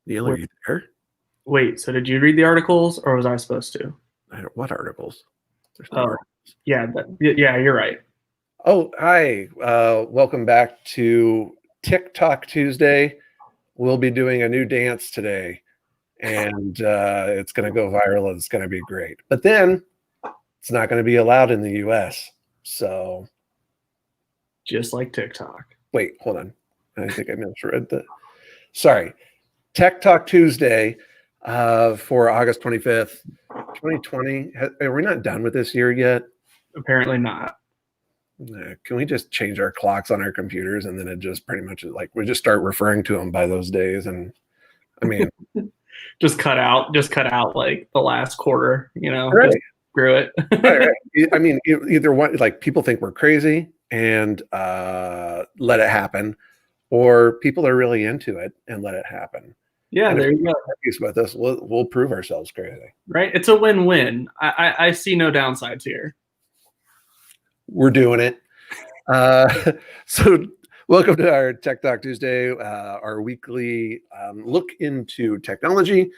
Neal, are you there? Wait, so did you read the articles or was I supposed to? What articles? There's no Oh, articles. yeah, yeah, you're right. Oh, hi. Welcome back to TikTok Tuesday. We'll be doing a new dance today, and it's going to go viral. And it's going to be great. But then it's not going to be allowed in the US. So Just like TikTok. wait, hold on. I think I misread the. Sorry. Tech Talk Tuesday for August 25th, 2020. Are we not done with this year yet? Apparently not. Can we just change our clocks on our computers and then it just pretty much like we just start referring to them by those days? And I mean, just cut out like the last quarter, right. Just screw it. Right. I mean, either one, like people think we're crazy and let it happen, or people are really into it and let it happen. Yeah, and there you go. With us, we'll prove ourselves crazy. Right? It's a win-win. I see no downsides here. We're doing it. So welcome to our Tech Talk Tuesday, our weekly look into technology,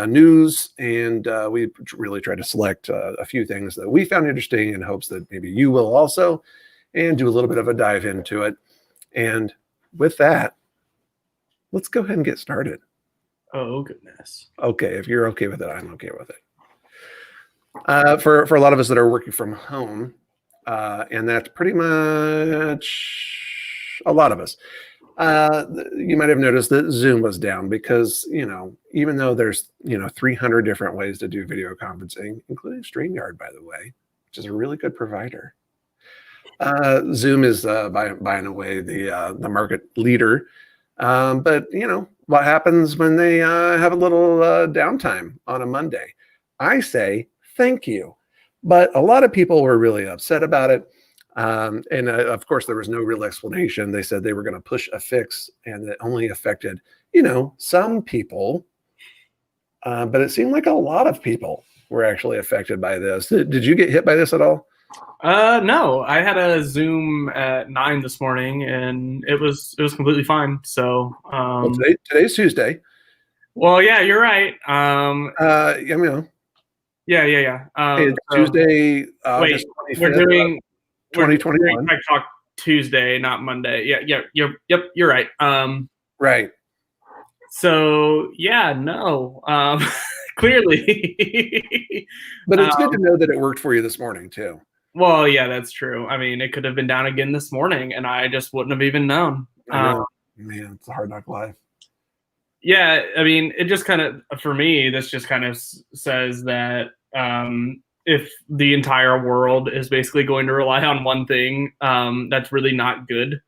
news, and we really try to select a few things that we found interesting in hopes that maybe you will also, and do a little bit of a dive into it. And with that, let's go ahead and get started. Oh, goodness. Okay, if you're okay with it, I'm okay with it. For a lot of us that are working from home, and that's pretty much a lot of us. You might have noticed that Zoom was down because, even though there's, 300 different ways to do video conferencing, including StreamYard, by the way, which is a really good provider. Zoom is by and away the market leader. But, what happens when they have a little downtime on a Monday? I say, thank you. But a lot of people were really upset about it. And of course, there was no real explanation. They said they were going to push a fix and it only affected, some people. But it seemed like a lot of people were actually affected by this. Did you get hit by this at all? No, I had a Zoom at 9 this morning and it was completely fine. So, Well, today's Tuesday. Well, yeah, you're right. Yeah. It's So, Tuesday, wait, 25th, we're doing 2021. Tech Talk Tuesday, not Monday. Yeah, yep, you're right. Right. So yeah, no, clearly. But it's good to know that it worked for you this morning too. Well, yeah, that's true. I mean, it could have been down again this morning, and I just wouldn't have even known. Man, it's a hard knock life. Yeah, I mean, it just kind of, for me, this just kind of says that if the entire world is basically going to rely on one thing, that's really not good.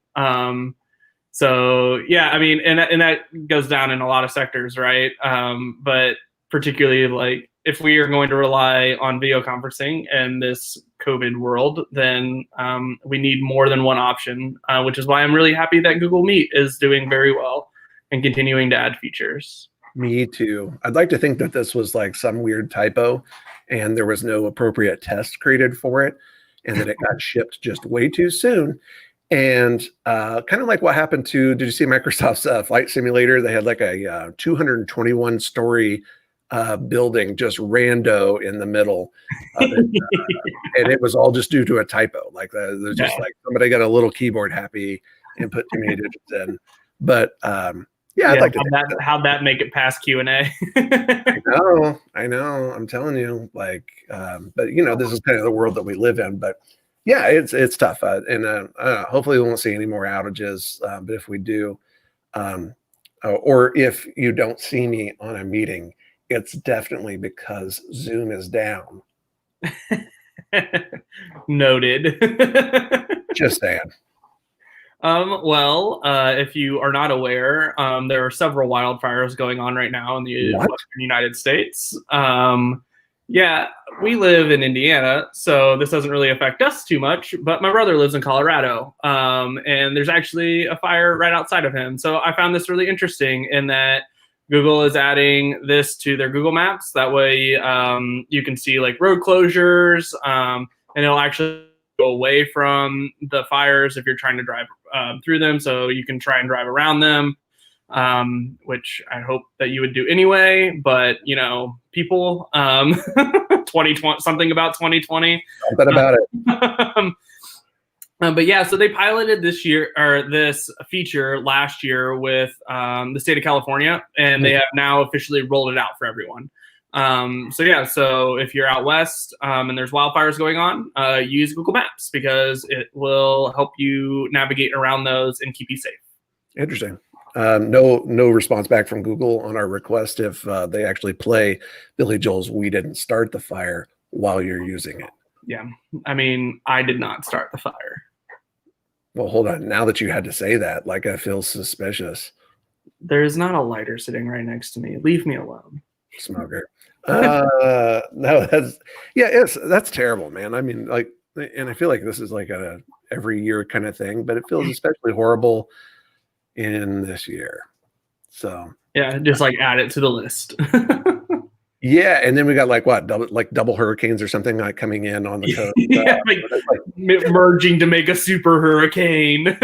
So yeah, I mean, and that goes down in a lot of sectors, right? But particularly like if we are going to rely on video conferencing in this COVID world, then we need more than one option, which is why I'm really happy that Google Meet is doing very well and continuing to add features. Me too. I'd like to think that this was like some weird typo and there was no appropriate test created for it and that it got shipped just way too soon. And kind of like what happened to, did you see Microsoft's flight simulator? They had like a 221 story building just rando in the middle of it. And it was all just due to a typo. Like there's just like somebody got a little keyboard happy and put too many digits in. But yeah, I'd like to how'd that make it past Q&A? I know. I'm telling you, like, but this is kind of the world that we live in. But yeah, it's tough, and hopefully we won't see any more outages. But if we do, or if you don't see me on a meeting, it's definitely because Zoom is down. Noted. Just saying. Well, if you are not aware, there are several wildfires going on right now in the Western United States. Yeah, we live in Indiana, so this doesn't really affect us too much, but my brother lives in Colorado, and there's actually a fire right outside of him. So I found this really interesting in that Google is adding this to their Google Maps. That way you can see like road closures, and it'll actually go away from the fires if you're trying to drive through them, so you can try and drive around them. which I hope that you would do anyway. But people, 2020, something about 2020. Something about it. But yeah, so they piloted this year or this feature last year with the state of California, and they have now officially rolled it out for everyone. So if you're out west and there's wildfires going on, use Google Maps because it will help you navigate around those and keep you safe. Interesting. No response back from Google on our request if they actually play Billy Joel's "We Didn't Start the Fire" while you're using it. Yeah, I mean, I did not start the fire. Well, hold on. Now that you had to say that, like, I feel suspicious. There's not a lighter sitting right next to me. Leave me alone. Smoker. No, that's terrible, man. I mean, like, and I feel like this is like a every year kind of thing, but it feels especially horrible in this year. So yeah, just like add it to the list. Yeah, and then we got like what, double hurricanes or something like coming in on the coast. Yeah, merging to make a super hurricane.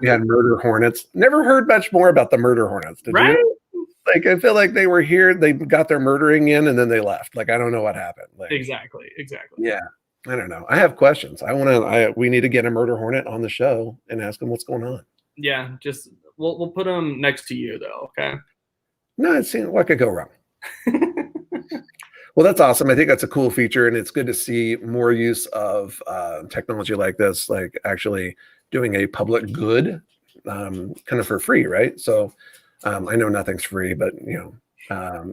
We had murder hornets. Never heard much more about the murder hornets. Did right? you? Like, I feel like they were here, they got their murdering in, and then they left. Like, I don't know what happened. Like, exactly. Yeah, I don't know. I have questions. We need to get a murder hornet on the show and ask them what's going on. Yeah, just we'll put them next to you though. Okay. No, it seems what could go wrong. Well, that's awesome. I think that's a cool feature, and it's good to see more use of technology like this, like actually doing a public good, kind of for free, right? So I know nothing's free, but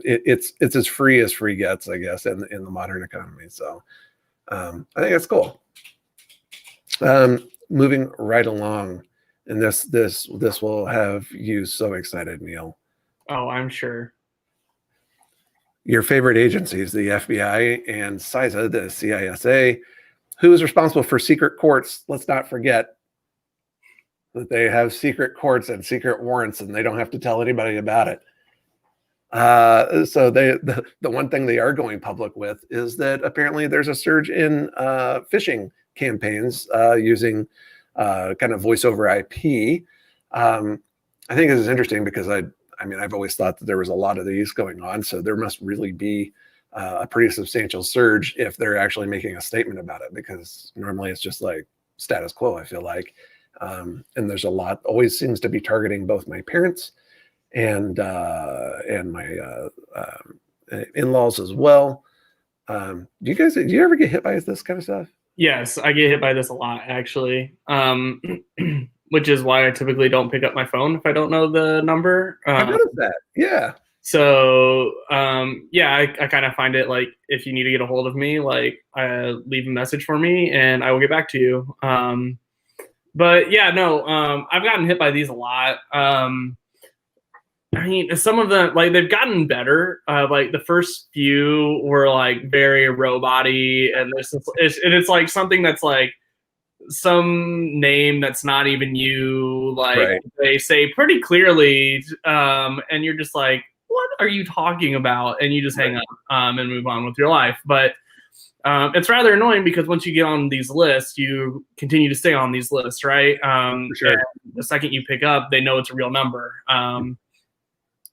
it's as free gets, I guess, in the modern economy. So I think that's cool. Moving right along, and this will have you so excited, Neal. Oh, I'm sure. Your favorite agencies, the FBI and CISA, the CISA, who is responsible for secret courts. Let's not forget that they have secret courts and secret warrants, and they don't have to tell anybody about it. So the one thing they are going public with is that apparently there's a surge in phishing campaigns using kind of voice over IP. I think this is interesting because I've always thought that there was a lot of these going on, so there must really be a pretty substantial surge if they're actually making a statement about it, because normally it's just like status quo, I feel like. And there's a lot, always seems to be targeting both my parents and my in-laws as well. Do you ever get hit by this kind of stuff? Yes, I get hit by this a lot, actually. Which is why I typically don't pick up my phone if I don't know the number. I noticed that. Yeah. So, I kind of find it like if you need to get a hold of me, like leave a message for me and I will get back to you. But yeah, no, I've gotten hit by these a lot. I mean, some of them, like, they've gotten better. Like the first few were like very robot-y, and it's like something that's like some name that's not even you, like right. They say pretty clearly, and you're just like, what are you talking about? And you just hang up and move on with your life. But it's rather annoying because once you get on these lists, you continue to stay on these lists, right? For sure. And the second you pick up, they know it's a real number.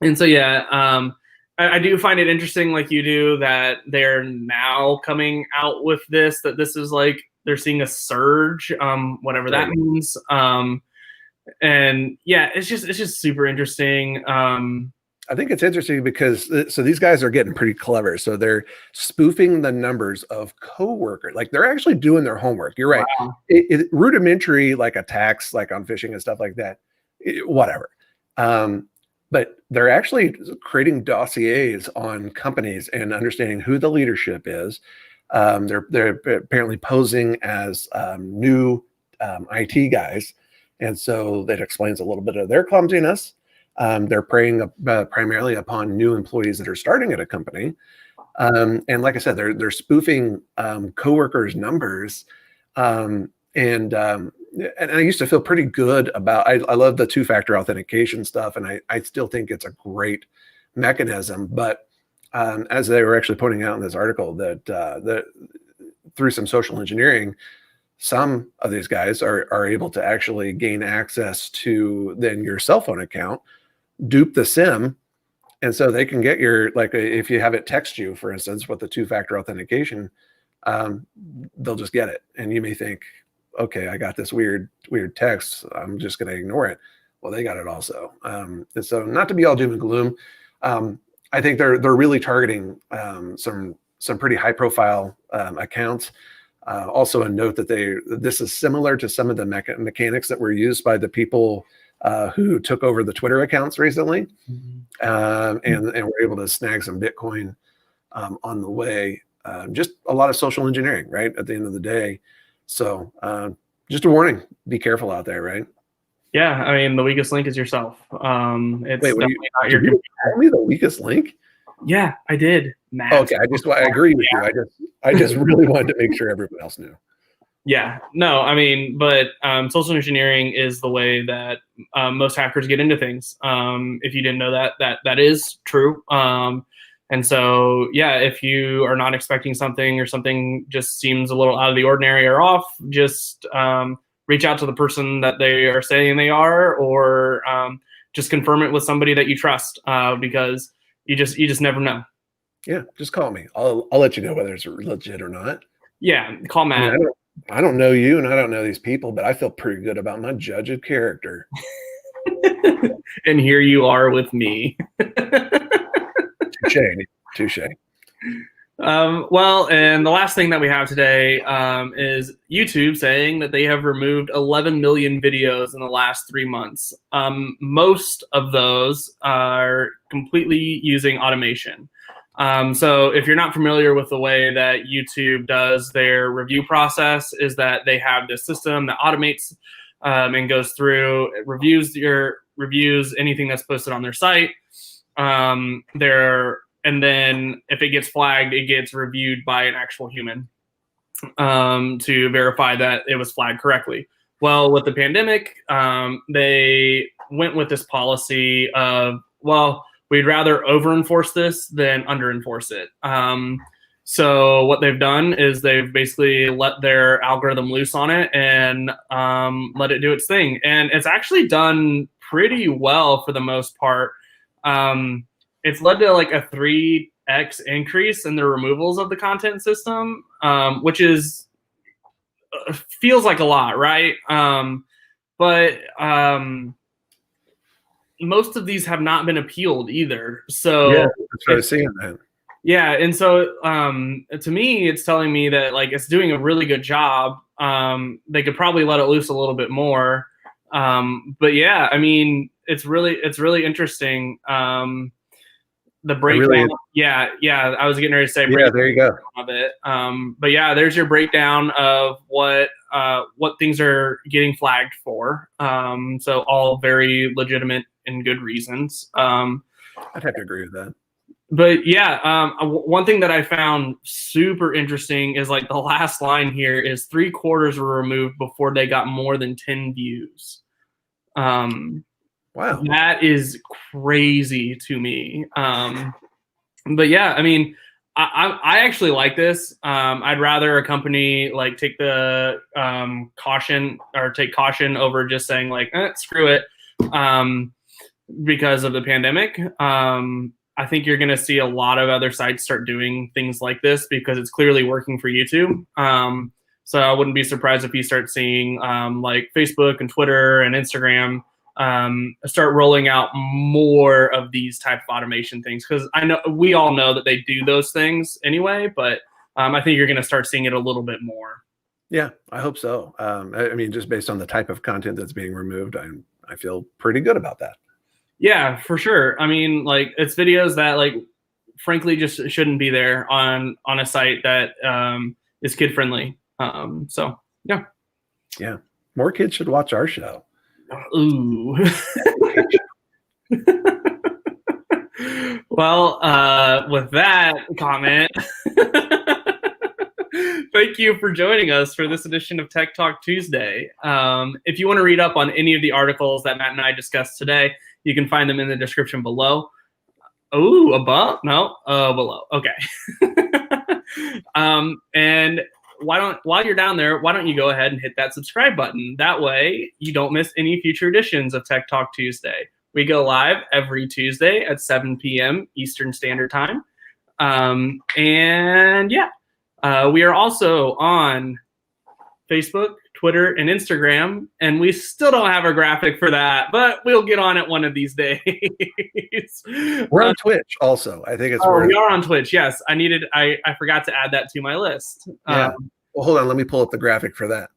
And so, yeah, I do find it interesting, like you do, that they're now coming out with this, that this is like, they're seeing a surge, whatever that means. And yeah, it's just super interesting. I think it's interesting because so these guys are getting pretty clever. So they're spoofing the numbers of coworkers. Like they're actually doing their homework. You're right. Wow. Rudimentary like attacks, like on phishing and stuff like that, whatever. But they're actually creating dossiers on companies and understanding who the leadership is. They're apparently posing as new IT guys. And so that explains a little bit of their clumsiness. They're preying primarily upon new employees that are starting at a company. And like I said, they're spoofing coworkers' numbers. And I used to feel pretty good about, I love the two-factor authentication stuff, and I still think it's a great mechanism. But as they were actually pointing out in this article, that through some social engineering, some of these guys are able to actually gain access to then your cell phone account dupe the SIM. And so they can get your, like, if you have it text you, for instance, with the two-factor authentication, they'll just get it. And you may think, okay, I got this weird text, I'm just going to ignore it. Well, they got it also. And so, not to be all doom and gloom, I think they're really targeting some pretty high-profile accounts. Also, a note that this is similar to some of the mechanics that were used by the people who took over the Twitter accounts recently, and were able to snag some Bitcoin on the way. Just a lot of social engineering, right? At the end of the day. So just a warning, be careful out there, right? Yeah, I mean, the weakest link is yourself. It's Wait, definitely not your did you call me the weakest link? Yeah, I did. Matt. Okay, I agree with you. I just really wanted to make sure everyone else knew. Yeah, no, I mean, but social engineering is the way that most hackers get into things. If you didn't know that is true. And so, yeah, if you are not expecting something or something just seems a little out of the ordinary or off, just reach out to the person that they are saying they are, or just confirm it with somebody that you trust, because you just never know. Yeah, just call me. I'll let you know whether it's legit or not. Yeah, call Matt. I mean, I don't know you and I don't know these people, but I feel pretty good about my judge of character. And here you are with me. Touche. Well, and the last thing that we have today is YouTube saying that they have removed 11 million videos in the last 3 months. Most of those are completely using automation. So if you're not familiar with the way that YouTube does their review process, is that they have this system that automates and goes through, reviews anything that's posted on their site. And then if it gets flagged, it gets reviewed by an actual human to verify that it was flagged correctly. Well, with the pandemic, they went with this policy of, well, we'd rather over-enforce this than under-enforce it. So what they've done is they've basically let their algorithm loose on it and let it do its thing. And it's actually done pretty well for the most part. It's led to like a 3x increase in the removals of the content system, which is feels like a lot, right? But most of these have not been appealed either. So yeah, that's what I was seeing that. Yeah, and so to me, it's telling me that like it's doing a really good job. They could probably let it loose a little bit more. But yeah, I mean, it's really interesting. The breakdown. Yeah. I was getting ready to say. Yeah, there you go. Of it. But yeah, there's your breakdown of what things are getting flagged for. So all very legitimate and good reasons. I'd have to agree with that. But yeah, one thing that I found super interesting is like the last line here is 3/4 were removed before they got more than 10 views. Wow. That is crazy to me. But yeah, I mean, I actually like this. I'd rather a company like take the caution over just saying like, screw it, because of the pandemic. I think you're going to see a lot of other sites start doing things like this because it's clearly working for YouTube. So I wouldn't be surprised if you start seeing like Facebook and Twitter and Instagram start rolling out more of these type of automation things, because I know we all know that they do those things anyway, but I think you're going to start seeing it a little bit more. Yeah, I hope so. I mean, just based on the type of content that's being removed, I feel pretty good about that. Yeah, for sure. I mean, like it's videos that like frankly just shouldn't be there on a site that is kid friendly. So yeah, more kids should watch our show. Ooh. Well, with that comment, thank you for joining us for this edition of Tech Talk Tuesday. If you want to read up on any of the articles that Matt and I discussed today, you can find them in the description below. Oh, above? No, below. Okay. And while you're down there, why don't you go ahead and hit that subscribe button? That way you don't miss any future editions of Tech Talk Tuesday. We go live every Tuesday at 7 p.m. Eastern Standard Time. And yeah, we are also on Facebook, Twitter, and Instagram, and we still don't have a graphic for that, but we'll get on it one of these days. We're on Twitch also. I think it's we are on Twitch. Yes, I forgot to add that to my list. Yeah. Well, hold on. Let me pull up the graphic for that.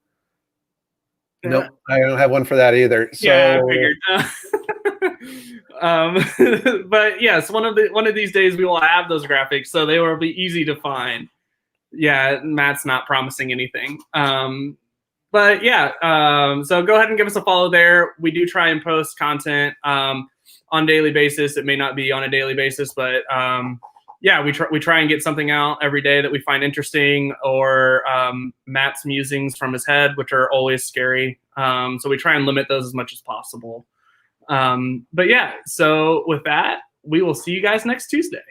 Nope, I don't have one for that either. So yeah, I figured. But yes, one of these days we will have those graphics, so they will be easy to find. Yeah, Matt's not promising anything. But yeah, so go ahead and give us a follow there. We do try and post content on a daily basis. It may not be on a daily basis, but yeah, we try and get something out every day that we find interesting, or Matt's musings from his head, which are always scary. So we try and limit those as much as possible. But yeah, so with that, we will see you guys next Tuesday.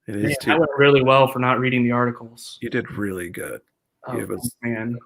It is that went really well for not reading the articles. You did really good. Oh, man.